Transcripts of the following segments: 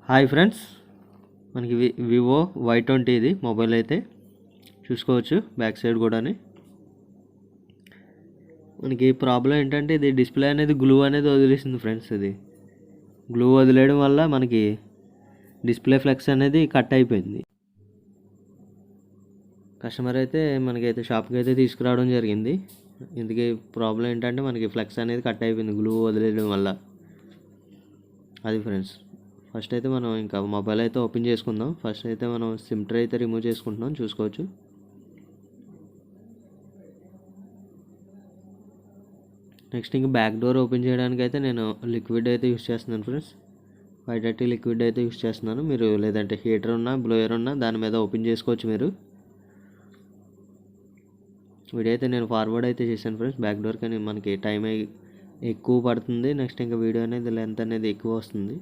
Hi friends, మనకి Vivo Y20 ఇది mobile అయితే చూసుకోవచ్చు. బ్యాక్ సైడ్ కూడాని మనకి ప్రాబ్లం ఏంటంటే ఇది డిస్ప్లే అనేది గ్లూ అనేది వదిలేసింది ఫ్రెండ్స్. ఇది గ్లూ వదిలేయడం వల్ల మనకి డిస్ప్లే ఫ్లెక్స్ అనేది కట్ అయిపోయింది. కస్టమర్ అయితే మనకైతే షాప్కి అయితే తీసుకురావడం జరిగింది. ఇందుకే ప్రాబ్లం ఏంటంటే మనకి ఫ్లెక్స్ అనేది కట్ అయిపోయింది గ్లూ వదిలేయడం వల్ల. అది ఫ్రెండ్స్, ఫస్ట్ అయితే మనం ఇంకా మొబైల్ అయితే ఓపెన్ చేసుకుందాం. ఫస్ట్ అయితే మనం సిమ్ ట్రే అయితే రిమూవ్ చేసుకుంటున్నాం, చూసుకోవచ్చు. నెక్స్ట్ ఇంకా బ్యాక్ డోర్ ఓపెన్ చేయడానికి అయితే నేను లిక్విడ్ అయితే యూస్ చేస్తున్నాను ఫ్రెండ్స్. Y30 లిక్విడ్ అయితే యూస్ చేస్తున్నాను. మీరు లేదంటే హీటర్ ఉన్నా బ్లోయర్ ఉన్నా దాని మీద ఓపెన్ చేసుకోవచ్చు. మీరు వీడియో అయితే నేను ఫార్వర్డ్ అయితే చేశాను ఫ్రెండ్స్ బ్యాక్ డోర్, కానీ మనకి టైం ఎక్కువ పడుతుంది. నెక్స్ట్ ఇంకా వీడియో అనేది లెంత్ అనేది ఎక్కువ వస్తుంది.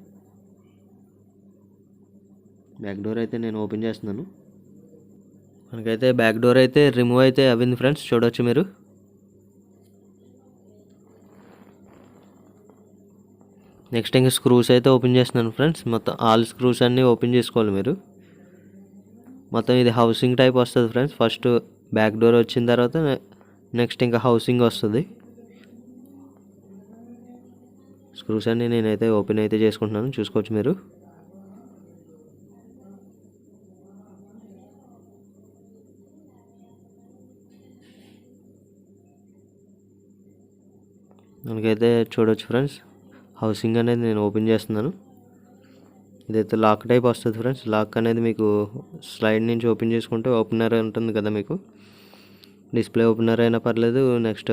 బ్యాక్ డోర్ అయితే నేను ఓపెన్ చేస్తున్నాను. మనకైతే బ్యాక్ డోర్ అయితే రిమూవ్ అయితే అవ్వింది ఫ్రెండ్స్, చూడవచ్చు మీరు. నెక్స్ట్ ఇంకా స్క్రూస్ అయితే ఓపెన్ చేస్తున్నాను ఫ్రెండ్స్. మొత్తం ఆల్ స్క్రూస్ అన్నీ ఓపెన్ చేసుకోవాలి మీరు. మొత్తం ఇది హౌసింగ్ టైప్ వస్తుంది ఫ్రెండ్స్. ఫస్ట్ బ్యాక్ డోర్ వచ్చిన తర్వాత నెక్స్ట్ ఇంకా హౌసింగ్ వస్తుంది. స్క్రూస్ అన్నీ నేనైతే ఓపెన్ అయితే చేసుకుంటున్నాను, చూసుకోవచ్చు మీరు. మనకైతే చూడవచ్చు ఫ్రెండ్స్, హౌసింగ్ అనేది నేను ఓపెన్ చేస్తున్నాను. ఇదైతే లాక్ టైప్ వస్తుంది ఫ్రెండ్స్. లాక్ అనేది మీకు స్లైడ్ నుంచి ఓపెన్ చేసుకుంటే ఓపెనర్ ఉంటుంది కదా, మీకు డిస్ప్లే ఓపెనర్ అయినా పర్లేదు, నెక్స్ట్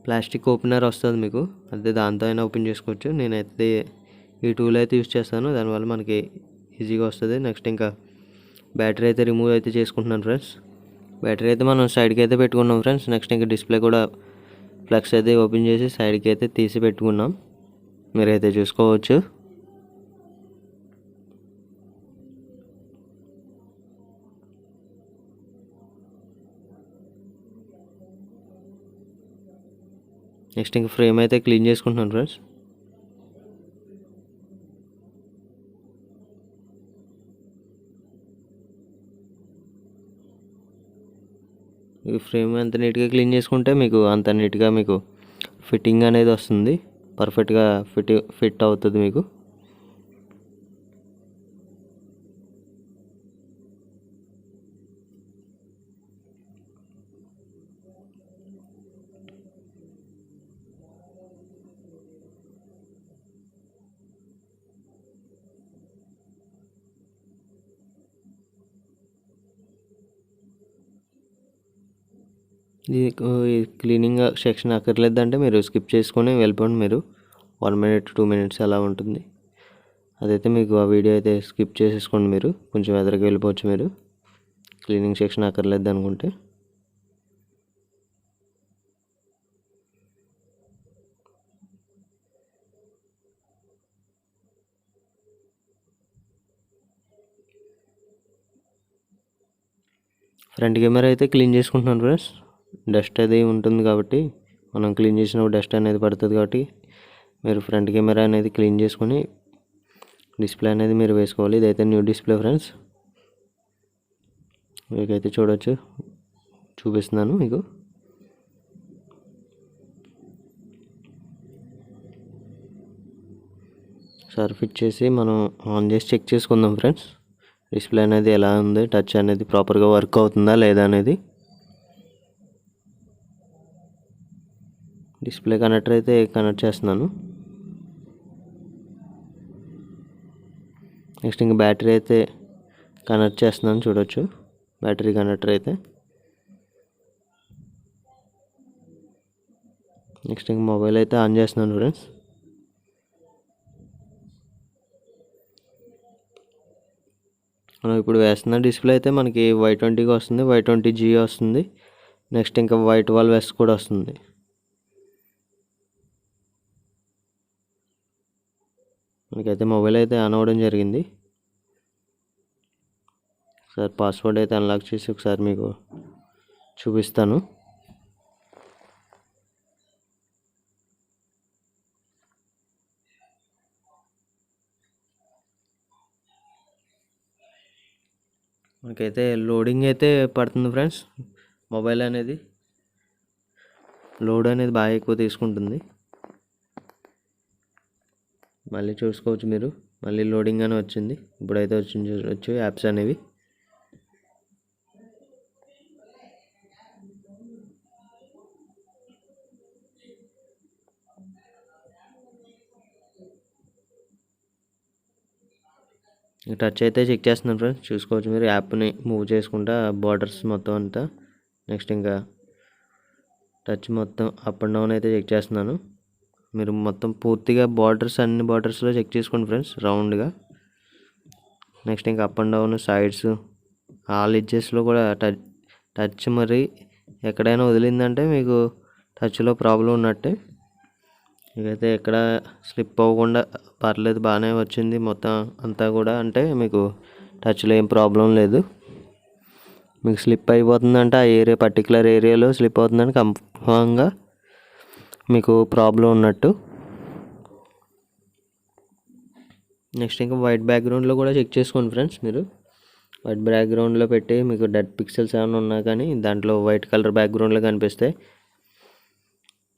ప్లాస్టిక్ ఓపెనర్ వస్తుంది మీకు, అదే దాంతో అయినా ఓపెన్ చేసుకోవచ్చు. నేనైతే ఈ టూల్ అయితే యూస్ చేస్తాను, దానివల్ల మనకి ఈజీగా వస్తుంది. నెక్స్ట్ ఇంకా బ్యాటరీ అయితే రిమూవ్ అయితే చేసుకుంటున్నాను ఫ్రెండ్స్. బ్యాటరీ అయితే మనం సైడ్కి అయితే పెట్టుకున్నాం ఫ్రెండ్స్. నెక్స్ట్ ఇంకా డిస్ప్లే కూడా ఫ్లెక్స్ అయితే ఓపెన్ చేసి సైడ్కి అయితే తీసి పెట్టుకున్నాం, మీరైతే చూసుకోవచ్చు. నెక్స్ట్ ఇంకా ఫ్రేమ్ అయితే క్లీన్ చేసుకుంటున్నాను ఫ్రెండ్స్. ఈ ఫ్రేమ్ ఎంత నీట్గా క్లీన్ చేసుకుంటే మీకు అంత నీట్గా మీకు ఫిట్టింగ్ అనేది వస్తుంది, పర్ఫెక్ట్గా ఫిట్ అవుతుంది మీకు. ఈ క్లీనింగ్ సెక్షన్ అక్కర్లేదంటే మీరు స్కిప్ చేసుకొని వెళ్ళిపోండి. మీరు 1 minute 2 minutes అలా ఉంటుంది. అదైతే మీకు ఆ వీడియో అయితే స్కిప్ చేసేసుకోండి, మీరు కొంచెం ఎదురుగా వెళ్ళిపోవచ్చు. మీరు క్లీనింగ్ సెక్షన్ అక్కర్లేదు అనుకుంటే. ఫ్రంట్ కెమెరా అయితే క్లీన్ చేసుకుంటున్నాను ఫ్రెండ్స్. డస్ట్ అది ఉంటుంది కాబట్టి, మనం క్లీన్ చేసినప్పుడు డస్ట్ అనేది పడుతుంది కాబట్టి మీరు ఫ్రంట్ కెమెరా అనేది క్లీన్ చేసుకొని డిస్ప్లే అనేది మీరు వేసుకోవాలి. ఇదైతే న్యూ డిస్ప్లే ఫ్రెండ్స్, మీకైతే చూడవచ్చు, చూపిస్తున్నాను మీకు. సార్ ఫిట్ చేసి మనం ఆన్ చేసి చెక్ చేసుకుందాం ఫ్రెండ్స్. డిస్ప్లే అనేది ఎలా ఉంది, టచ్ అనేది ప్రాపర్గా వర్క్ అవుతుందా లేదా అనేది. డిస్ప్లే కనెక్టర్ అయితే కనెక్ట్ చేస్తున్నాను. నెక్స్ట్ ఇంకా బ్యాటరీ అయితే కనెక్ట్ చేస్తున్నాను, చూడవచ్చు. బ్యాటరీ కనెక్టర్ అయితే నెక్స్ట్ ఇంకా మొబైల్ అయితే ఆన్ చేస్తున్నాను ఫ్రెండ్స్. మనం ఇప్పుడు వేస్తున్న డిస్ప్లే అయితే మనకి Y20కి వస్తుంది, Y20G వస్తుంది. నెక్స్ట్ ఇంకా Y12S కూడా వస్తుంది. మనకైతే మొబైల్ అయితే ఆన్ అవ్వడం జరిగింది. ఒకసారి పాస్వర్డ్ అయితే అన్లాక్ చేసి ఒకసారి మీకు చూపిస్తాను. మనకైతే లోడింగ్ అయితే పడుతుంది ఫ్రెండ్స్. మొబైల్ అనేది లోడ్ అనేది బాగా ఎక్కువ తీసుకుంటుంది. మళ్ళీ చూసుకోవచ్చు మీరు, మళ్ళీ లోడింగ్ అని వచ్చింది. ఇప్పుడైతే వచ్చింది చూడవచ్చు యాప్స్ అనేవి. టచ్ అయితే చెక్ చేస్తున్నాను ఫ్రెండ్స్, చూసుకోవచ్చు మీరు. యాప్ని మూవ్ చేసుకుంటా బార్డర్స్ మొత్తం అంతా. నెక్స్ట్ ఇంకా టచ్ మొత్తం అప్ అండ్ డౌన్ అయితే చెక్ చేస్తున్నాను. మీరు మొత్తం పూర్తిగా బార్డర్స్ అన్ని బార్డర్స్లో చెక్ చేసుకోండి ఫ్రెండ్స్, రౌండ్గా. నెక్స్ట్ ఇంకా up and down, sides, all ఎడ్జెస్లో కూడా టచ్ మరి ఎక్కడైనా వదిలిందంటే మీకు టచ్లో ప్రాబ్లం ఉన్నట్టే. ఇదైతే ఎక్కడ స్లిప్ అవ్వకుండా పర్లేదు, బాగానే వచ్చింది మొత్తం అంతా కూడా. అంటే మీకు టచ్లో ఏం ప్రాబ్లం లేదు. మీకు స్లిప్ అయిపోతుందంటే ఆ ఏరియా, పర్టికులర్ ఏరియాలో స్లిప్ అవుతుందని కన్ఫామ్గా మీకు ప్రాబ్లం ఉన్నట్టు. నెక్స్ట్ ఇంకా వైట్ బ్యాక్గ్రౌండ్లో కూడా చెక్ చేసుకోండి ఫ్రెండ్స్ మీరు. వైట్ బ్యాక్గ్రౌండ్లో పెట్టి మీకు డెడ్ పిక్సెల్స్ ఏమైనా ఉన్నా కానీ దాంట్లో వైట్ కలర్ బ్యాక్గ్రౌండ్లో కనిపిస్తాయి.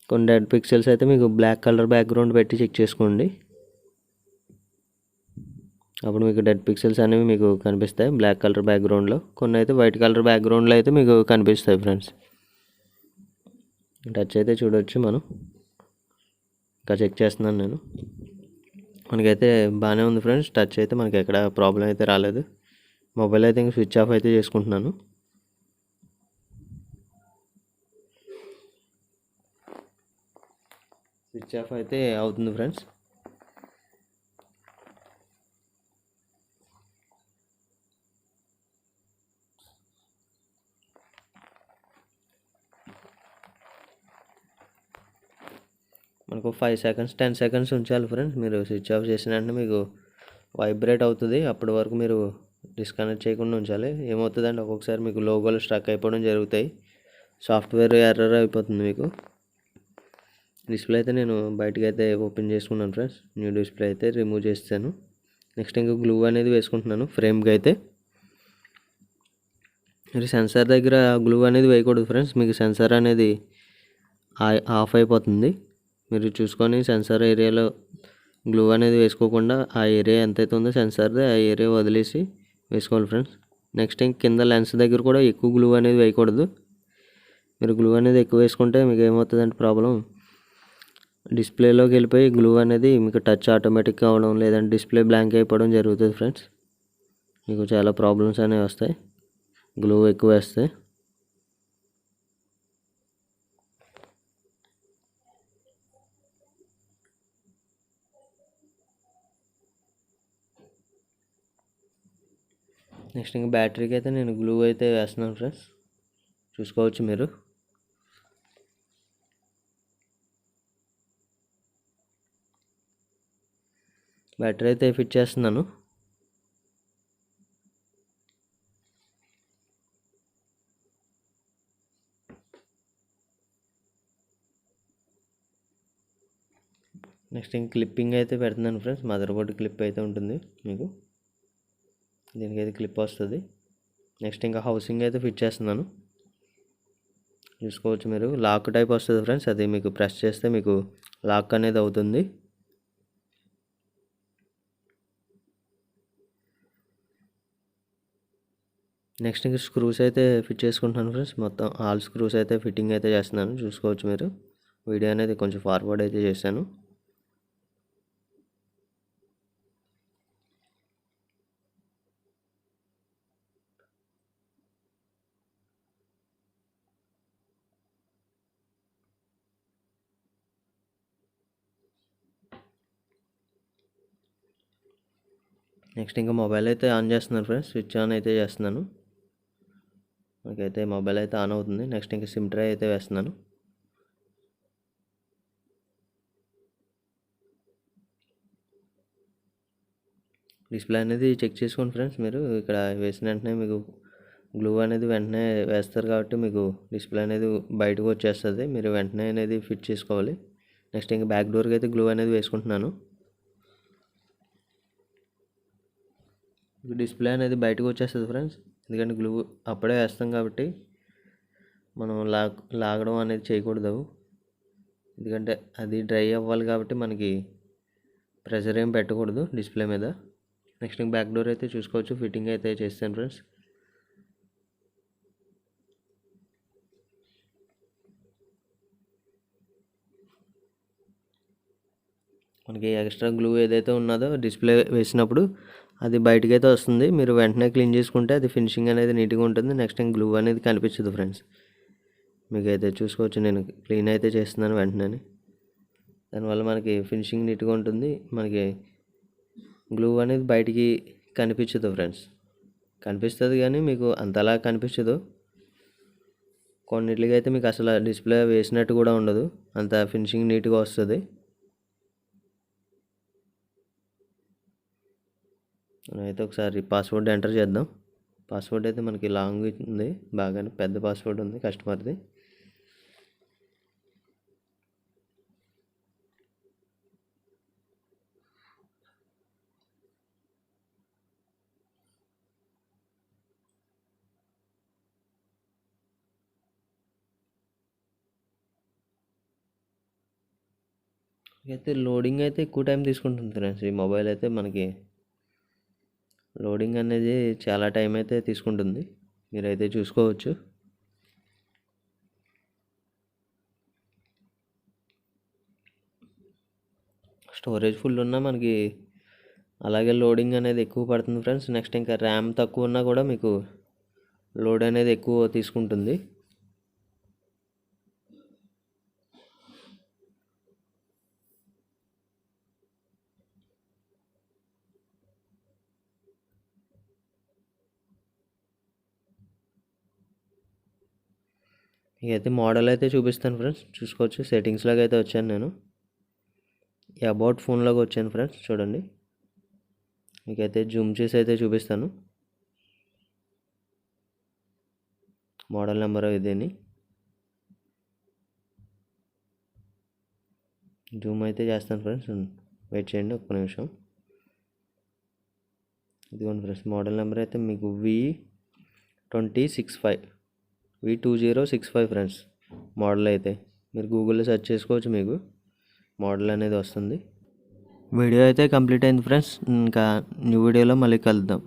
కొన్ని డెడ్ పిక్సెల్స్ అయితే మీకు బ్లాక్ కలర్ బ్యాక్గ్రౌండ్ పెట్టి చెక్ చేసుకోండి. అప్పుడు మీకు డెడ్ పిక్సెల్స్ అనేవి మీకు కనిపిస్తాయి బ్లాక్ కలర్ బ్యాక్గ్రౌండ్లో. కొన్ని అయితే వైట్ కలర్ బ్యాక్గ్రౌండ్లో అయితే మీకు కనిపిస్తాయి ఫ్రెండ్స్. టచ్ అయితే చూడవచ్చు మనం. ఇంకా చెక్ చేస్తున్నాను నేను. మనకైతే బాగానే ఉంది ఫ్రెండ్స్, టచ్ అయితే మనకి ఎక్కడ ప్రాబ్లం అయితే రాలేదు. మొబైల్ అయితే ఇంకా స్విచ్ ఆఫ్ అయితే చేసుకుంటున్నాను. స్విచ్ ఆఫ్ అయితే అవుతుంది ఫ్రెండ్స్. మనకు 5 సెకండ్స్ 10 సెకండ్స్ ఉంచాలి ఫ్రెండ్స్. మీరు స్విచ్ ఆఫ్ చేసిన వెంటనే మీకు వైబ్రేట్ అవుతుంది. అప్పటి వరకు మీరు డిస్కనెక్ట్ చేయకుండా ఉంచాలి. ఏమవుతుందంటే ఒక్కొక్కసారి మీకు లోగోలు స్ట్రక్ అయిపోవడం జరుగుతాయి, సాఫ్ట్వేర్ ఎర్రర్ అయిపోతుంది మీకు. డిస్ప్లే అయితే నేను బయటకు అయితే ఓపెన్ చేసుకున్నాను ఫ్రెండ్స్. న్యూ డిస్ప్లే అయితే రిమూవ్ చేస్తాను. నెక్స్ట్ ఇంకా గ్లూ అనేది వేసుకుంటున్నాను ఫ్రేమ్కి అయితే. మీరు సెన్సార్ దగ్గర గ్లూ అనేది వేయకూడదు ఫ్రెండ్స్, మీకు సెన్సార్ అనేది ఆఫ్ అయిపోతుంది. మీరు చూసుకొని సెన్సార్ ఏరియాలో గ్లూ అనేది వేసుకోకుండా ఆ ఏరియా ఎంతైతే ఉందో సెన్సార్ది ఆ ఏరియా వదిలేసి వేసుకోవాలి ఫ్రెండ్స్. నెక్స్ట్ ఇంక కింద లెన్స్ దగ్గర కూడా ఎక్కువ గ్లూ అనేది వేయకూడదు. మీరు గ్లూ అనేది ఎక్కువ వేసుకుంటే మీకు ఏమవుతుందంటే ప్రాబ్లం, డిస్ప్లేలోకి వెళ్ళిపోయి గ్లూ అనేది మీకు టచ్ ఆటోమేటిక్గా అవ్వడం, లేదంటే డిస్ప్లే బ్లాంక్ అయిపోవడం జరుగుతుంది ఫ్రెండ్స్. మీకు చాలా ప్రాబ్లమ్స్ అనేవి వస్తాయి గ్లూ ఎక్కువ వేస్తే. నెక్స్ట్ ఇంకా బ్యాటరీకి అయితే నేను గ్లూ అయితే వేస్తున్నాను ఫ్రెండ్స్, చూసుకోవచ్చు మీరు. బ్యాటరీ అయితే ఫిట్ చేస్తున్నాను. నెక్స్ట్ ఇంక క్లిప్పింగ్ అయితే పెడుతున్నాను ఫ్రెండ్స్. మదర్ బోర్డ్ క్లిప్ అయితే ఉంటుంది మీకు, దీనికైతే క్లిప్ వస్తుంది. నెక్స్ట్ ఇంకా హౌసింగ్ అయితే ఫిట్ చేస్తున్నాను, చూసుకోవచ్చు మీరు. లాక్ టైప్ వస్తుంది ఫ్రెండ్స్, అది మీకు ప్రెస్ చేస్తే మీకు లాక్ అనేది అవుతుంది. నెక్స్ట్ ఇంకా స్క్రూస్ అయితే ఫిట్ చేసుకుంటున్నాను ఫ్రెండ్స్. మొత్తం ఆల్ స్క్రూస్ అయితే ఫిట్టింగ్ అయితే చేస్తున్నాను, చూసుకోవచ్చు మీరు. వీడియో అనేది కొంచెం ఫార్వర్డ్ అయితే చేశాను. నెక్స్ట్ ఇంకా మొబైల్ అయితే ఆన్ చేస్తున్నాను ఫ్రెండ్స్, స్విచ్ ఆన్ అయితే చేస్తున్నాను. నాకైతే మొబైల్ అయితే ఆన్ అవుతుంది. నెక్స్ట్ ఇంకా సిమ్ ట్రే అయితే వేస్తున్నాను. డిస్ప్లే అనేది చెక్ చేసుకోండి ఫ్రెండ్స్ మీరు. ఇక్కడ వేసిన వెంటనే మీకు గ్లూ అనేది వెంటనే వేస్తారు కాబట్టి మీకు డిస్ప్లే అనేది బయటకు వచ్చేస్తుంది. మీరు వెంటనే అనేది ఫిట్ చేసుకోవాలి. నెక్స్ట్ ఇంకా బ్యాక్ డోర్కి అయితే గ్లూ అనేది వేసుకుంటున్నాను. డిస్ప్లే అనేది బయటకు వచ్చేస్తుంది ఫ్రెండ్స్. ఎందుకంటే గ్లూ అప్పుడే వేస్తాం కాబట్టి మనం లాగడం అనేది చేయకూడదు. ఎందుకంటే అది డ్రై అవ్వాలి కాబట్టి మనకి ప్రెషర్ ఏం పెట్టకూడదు డిస్ప్లే మీద. నెక్స్ట్ బ్యాక్ డోర్ అయితే చూసుకోవచ్చు, ఫిట్టింగ్ అయితే చేస్తాను ఫ్రెండ్స్. మనకి ఎక్స్ట్రా గ్లూ ఏదైతే ఉన్నదో డిస్ప్లే వేసినప్పుడు అది బయటకు అయితే వస్తుంది. మీరు వెంటనే క్లీన్ చేసుకుంటే అది ఫినిషింగ్ అనేది నీట్గా ఉంటుంది. నెక్స్ట్ గ్లూ అనేది కనిపించదు ఫ్రెండ్స్. మీకైతే చూసుకోవచ్చు, నేను క్లీన్ అయితే చేస్తున్నాను వెంటనే. దానివల్ల మనకి ఫినిషింగ్ నీట్గా ఉంటుంది. మనకి గ్లూ అనేది బయటికి కనిపించదు ఫ్రెండ్స్. కనిపిస్తుంది కానీ మీకు అంతలా కనిపించదు. కొన్నిటికి అయితే మీకు అసలు డిస్ప్లే వేసినట్టు కూడా ఉండదు, అంత ఫినిషింగ్ నీట్గా వస్తుంది. అయితే ఒకసారి పాస్వర్డ్ ఎంటర్ చేద్దాం. పాస్వర్డ్ అయితే మనకి లాంగ్ ఉంది, బాగానే పెద్ద పాస్వర్డ్ ఉంది కస్టమర్ది. అయితే లోడింగ్ అయితే ఎక్కువ టైం తీసుకుంటుంది ఫ్రెండ్స్. ఈ మొబైల్ అయితే మనకి లోడింగ్ అనేది చాలా టైం అయితే తీసుకుంటుంది, మీరైతే చూసుకోవచ్చు. స్టోరేజ్ ఫుల్ ఉన్నా మనకి అలాగే లోడింగ్ అనేది ఎక్కువ పడుతుంది ఫ్రెండ్స్. నెక్స్ట్ ఇంకా ర్యామ్ తక్కువ ఉన్నా కూడా మీకు లోడ్ అనేది ఎక్కువ తీసుకుంటుంది. ఇకైతే మోడల్ అయితే చూపిస్తాను ఫ్రెండ్స్, చూసుకోవచ్చు. సెట్టింగ్స్లోకి అయితే వచ్చాను నేను, ఈ అబౌట్ ఫోన్లోకి వచ్చాను ఫ్రెండ్స్. చూడండి, మీకైతే జూమ్ చేసి అయితే చూపిస్తాను. మోడల్ నెంబర్ ఇదేని జూమ్ అయితే చేస్తాను ఫ్రెండ్స్, వెయిట్ చేయండి ఒక్క నిమిషం. ఇదిగోండి ఫ్రెండ్స్, మోడల్ నెంబర్ అయితే మీకు V2065 V2065 ఫ్రెండ్స్ మోడల్. అయితే మీరు గూగుల్లో సెర్చ్ చేసుకోవచ్చు, మీకు మోడల్ అనేది వస్తుంది. వీడియో అయితే కంప్లీట్ అయింది ఫ్రెండ్స్. ఇంకా న్యూ వీడియోలో మళ్ళీ కలుద్దాం.